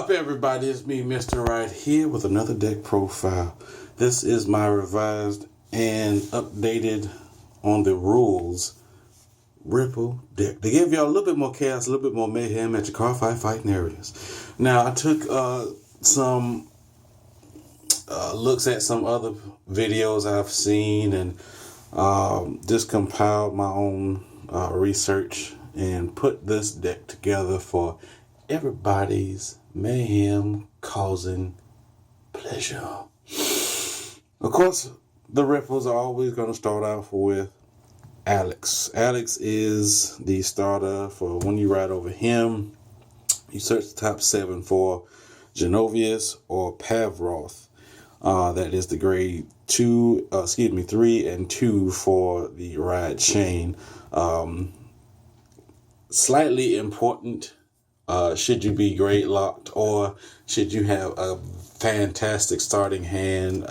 up, everybody? It's me, Mr. Right, here with another deck profile. This is my revised and updated on the rules Ripple deck. They give y'all a little bit more chaos, a little bit more mayhem at your card fighting areas. Now, I took some looks at some other videos I've seen and just compiled my own research and put this deck together for everybody's mayhem causing pleasure. Of course, the Ripples are always going to start off with Alex. Alex is the starter for when you ride over him. You search the top 7 for Genovius or Pavroth. That is the grade 3 and 2 for the ride chain. Slightly important. Should you be grade locked or should you have a fantastic starting hand?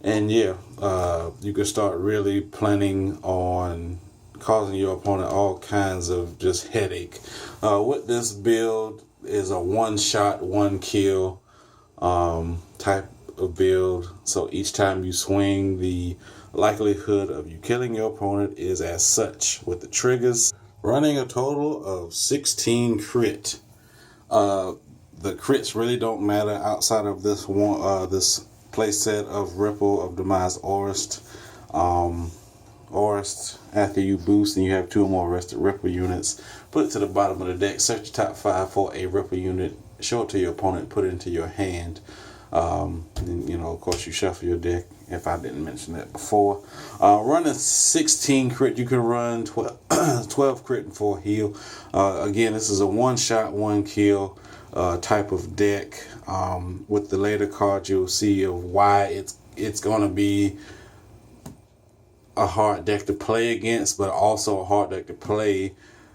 You can start really planning on causing your opponent all kinds of just headache. With this build is a one-shot, one-kill type of build. So each time you swing, the likelihood of you killing your opponent is as such. With the triggers, running a total of 16 crit. The crits really don't matter outside of this one. This playset of Ripple of Demise Aurist. Aurist, after you boost and you have 2 or more rested Ripple units, put it to the bottom of the deck. Search the top 5 for a Ripple unit. Show it to your opponent. Put it into your hand. And, of course, you shuffle your deck. If I didn't mention that before, running 16 crit, you can run 12 crit and 4 heal. Again, this is a one-shot, one-kill type of deck. With the later cards, you'll see of why it's going to be a hard deck to play against, but also a hard deck to play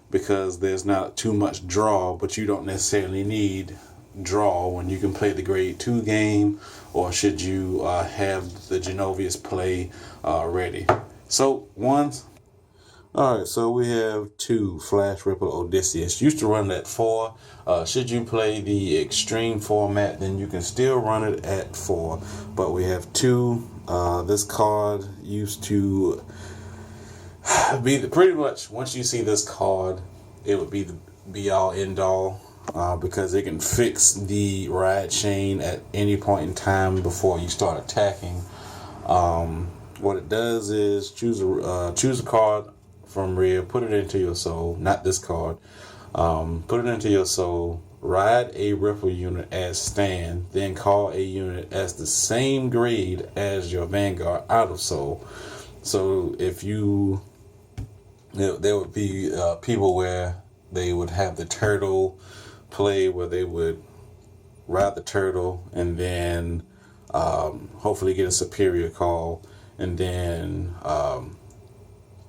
because there's not too much draw, but you don't necessarily need draw when you can play the grade 2 game, or should you have the Genovius play ready. So alright, so we have 2 Flash Ripple Odysseus. Used to run at 4. Should you play the extreme format, then you can still run it at 4. But we have 2. This card used to be pretty much, once you see this card, it would be the be all end all. Because it can fix the ride chain at any point in time before you start attacking. What it does is choose a card from rear, put it into your soul, not this card. Put it into your soul, ride a Ripple unit as stand, then call a unit as the same grade as your Vanguard out of soul. So if there would be people where they would have the turtle play where they would ride the turtle and then hopefully get a superior call, and then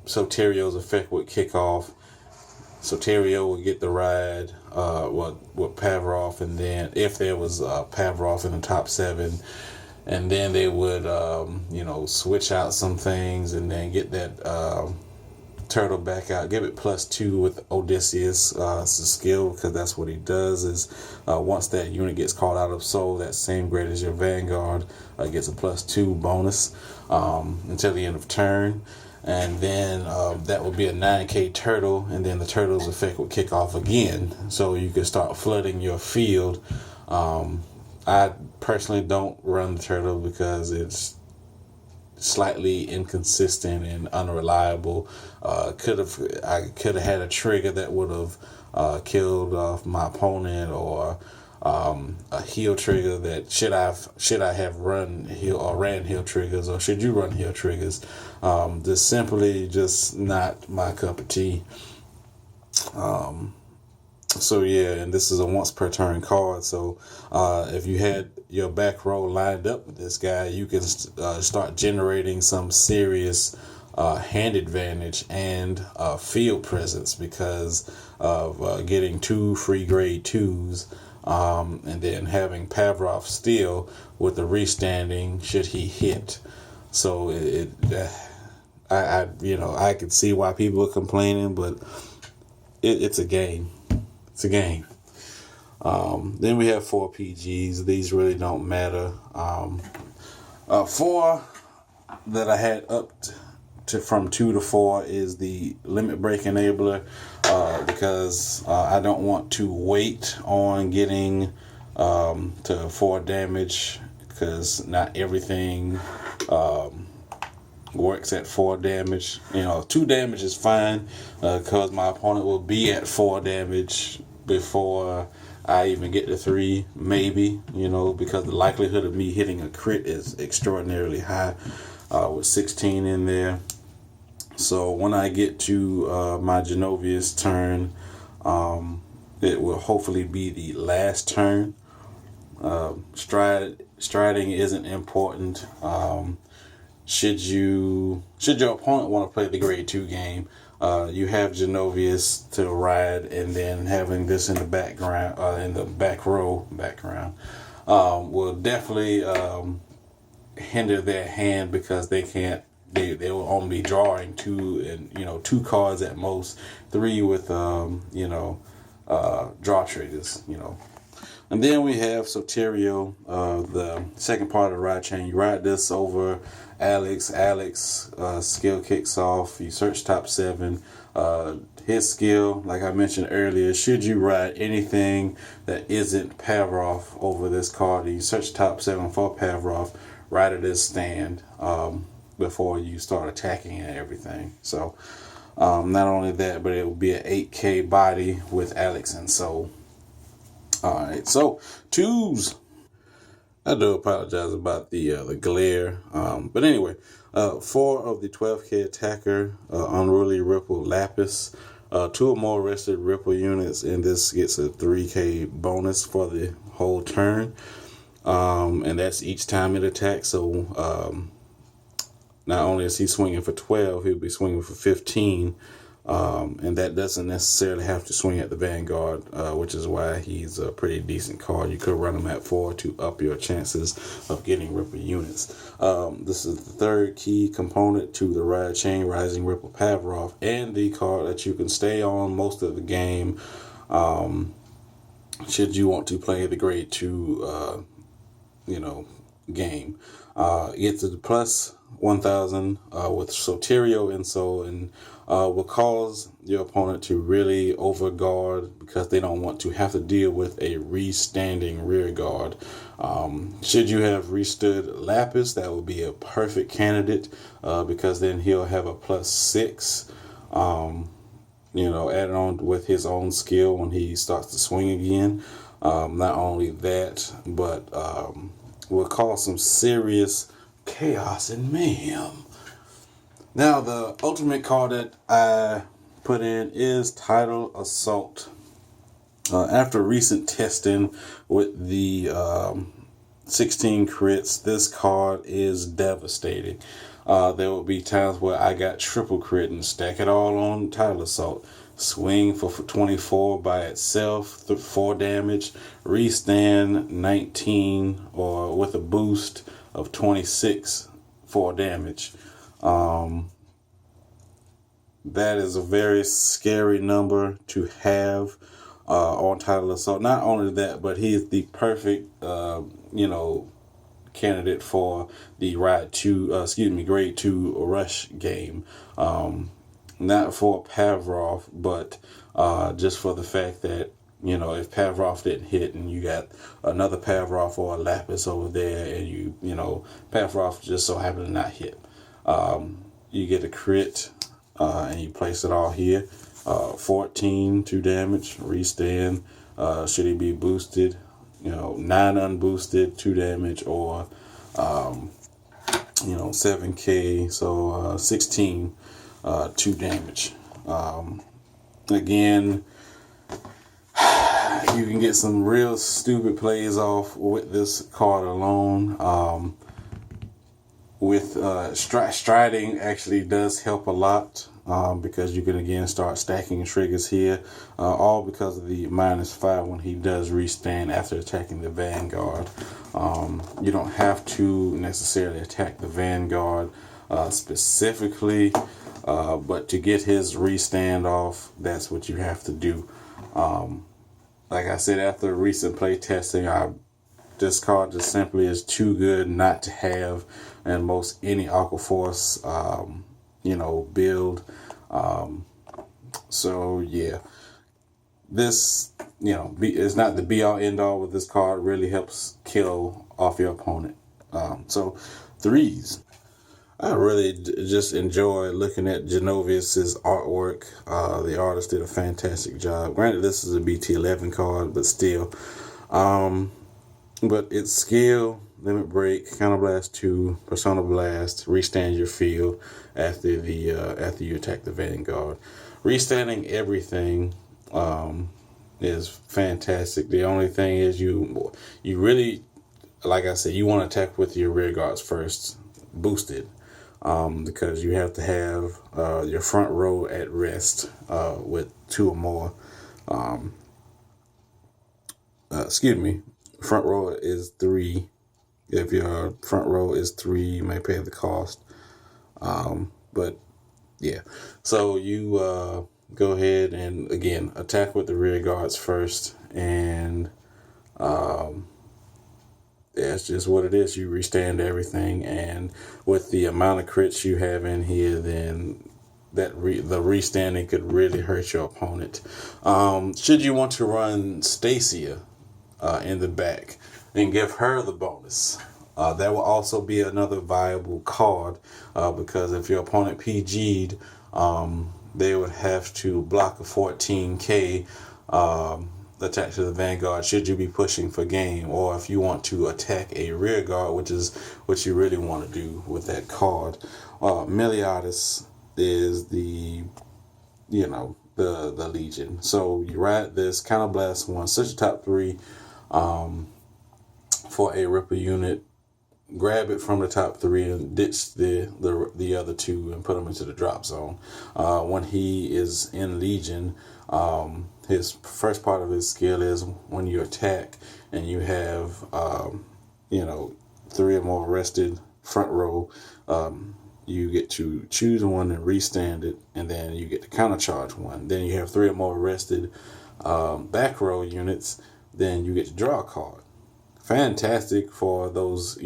Soterio's effect would kick off. Soterio would get the ride with Pavroth, and then if there was Pavroth in the top 7, and then they would switch out some things and then get that turtle back out, give it +2 with Odysseus. It's a skill because that's what he does is once that unit gets called out of soul, that same grade as your Vanguard, gets a +2 bonus until the end of turn. And then that would be a 9k turtle, and then the turtle's effect would kick off again, so you can start flooding your field. I personally don't run the turtle because it's slightly inconsistent and unreliable. I could have had a trigger that would have killed off my opponent, or a heal trigger that should I have run heal or ran heal triggers, or should you run heal triggers? Just simply just not my cup of tea. So yeah, and this is a once per turn card. So if you had your back row lined up with this guy, you can start generating some serious hand advantage and field presence because of getting 2 free grade 2s, and then having Pavroth still with the restanding should he hit. So I could see why people are complaining, but it's a game. It's a game. Then we have 4 PGs. These really don't matter. 4 that I had up to from 2 to 4 is the limit break enabler, because I don't want to wait on getting to 4 damage, because not everything works at 4 damage. 2 damage is fine, because my opponent will be at 4 damage before I even get to 3, maybe, because the likelihood of me hitting a crit is extraordinarily high, with 16 in there. So when I get to my Genovia's turn, it will hopefully be the last turn. Striding isn't important. Should your opponent want to play the grade 2 game, you have Genovia's to ride, and then having this in the background, in the background, will definitely hinder their hand, because they can't. They will only be drawing 2 and 2 cards at most, 3 with draw triggers. And then we have Soterio, the second part of the ride chain. You ride this over Alex. Alex skill kicks off. You search top 7. His skill, like I mentioned earlier, should you ride anything that isn't Pavrof over this card, you search top 7 for Pavrof, ride it as stand before you start attacking and everything. So not only that, but it will be an 8K body with Alex and Soul. Alright, so 2s. I do apologize about the glare. But anyway, 4 of the 12K attacker, Unruly Ripple Lapis, 2 or more rested Ripple units, and this gets a 3K bonus for the whole turn. And that's each time it attacks. So not only is he swinging for 12, he'll be swinging for 15. And that doesn't necessarily have to swing at the Vanguard, which is why he's a pretty decent card. You could run him at 4 to up your chances of getting Ripple units. This is the third key component to the ride chain, Rising Ripple Pavrof, and the card that you can stay on most of the game, should you want to play the grade 2 game. Get to the plus 1000 with Soterio Inso, and will cause your opponent to really overguard, because they don't want to have to deal with a restanding rear guard. Should you have restood Lapis, that would be a perfect candidate, because then he'll have a plus 6, added on with his own skill when he starts to swing again. Not only that, but will cause some serious chaos and mayhem. Now, the ultimate card that I put in is Tidal Assault. After recent testing with the 16 crits, this card is devastating. There will be times where I got triple crit and stack it all on Tidal Assault. Swing for 24 by itself, 4 damage, restand 19, or with a boost of 26, 4 damage. That is a very scary number to have on Tidal Assault. Not only that, but he is the perfect, candidate for the grade 2 rush game. Not for Pavrof, but just for the fact that, if Pavrof didn't hit and you got another Pavrof or a Lapis over there, and Pavrof just so happened to not hit, you get a crit, and you place it all here. 14, 2 damage, restand. Should he be boosted, 9 unboosted, 2 damage, or 7K, so 16, 2 damage. Again, you can get some real stupid plays off with this card alone. Striding actually does help a lot, because you can again start stacking triggers here, all because of the -5 when he does restand after attacking the Vanguard. You don't have to necessarily attack the Vanguard specifically, but to get his restand off, that's what you have to do. like I said, after recent play testing, this card just simply is too good not to have in most any Aqua Force, build. So yeah, this, is not the be all end all with this card. Really helps kill off your opponent. So threes. I really just enjoy looking at Genovius's artwork. The artist did a fantastic job. Granted, this is a BT11 card, but still. But it's skill, limit break, counterblast 2, persona blast, restand your field after you attack the Vanguard. Restanding everything is fantastic. The only thing is you really, like I said, you want to attack with your rear guards first, boosted. Because you have to have your front row at rest with 2 or more. Front row is 3. If your front row is 3, you may pay the cost. But yeah, so you go ahead and again attack with the rear guards first, and that's just what it is. You restand everything, and with the amount of crits you have in here, then the restanding could really hurt your opponent. Should you want to run Stacia in the back and give her the bonus, that will also be another viable card, because if your opponent PG'd, they would have to block a 14k attached to the Vanguard should you be pushing for game, or if you want to attack a rear guard, which is what you really want to do with that card. Meliodas is the Legion. So you ride this counterblast 1, search your top 3 for a Ripper unit, grab it from the top 3 and ditch the other 2 and put them into the drop zone. When he is in Legion, his first part of his skill is when you attack and you have 3 or more rested front row, you get to choose one and restand it, and then you get to countercharge one. Then you have 3 or more rested back row units, then you get to draw a card. Fantastic for those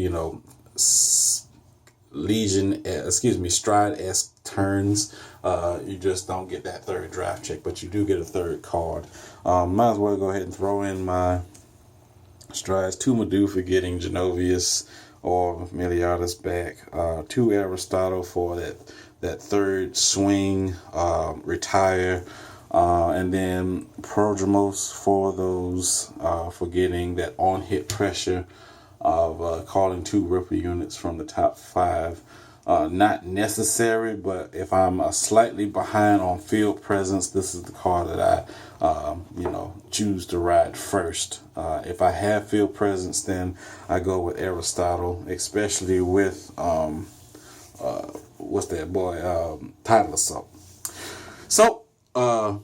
Stride-esque turns. You just don't get that 3rd draft check, but you do get a 3rd card. Might as well go ahead and throw in my Strides. 2 Medu for getting Genovius or Meliodas back. 2 Aristotle for that 3rd swing, retire. And then Prodromos for those for getting that on-hit pressure of calling 2 Ripper units from the top 5. Not necessary, but if I'm slightly behind on field presence, this is the card that I choose to ride first. If I have field presence, then I go with Aristotle, especially with what's that boy, Title Assault. So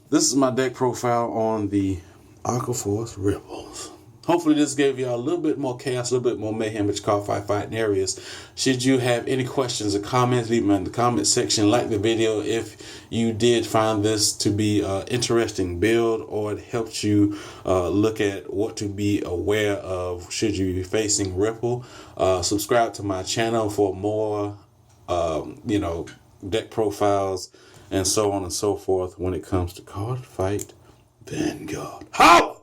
this is my deck profile on the Aqua Force Ripples. Hopefully this gave you a little bit more chaos, a little bit more mayhem, which you call fighting areas. Should you have any questions or comments, leave them in the comment section. Like the video if you did find this to be an interesting build, or it helped you look at what to be aware of should you be facing Ripple. Subscribe to my channel for more, deck profiles and so on and so forth when it comes to Card Fight Vanguard. How?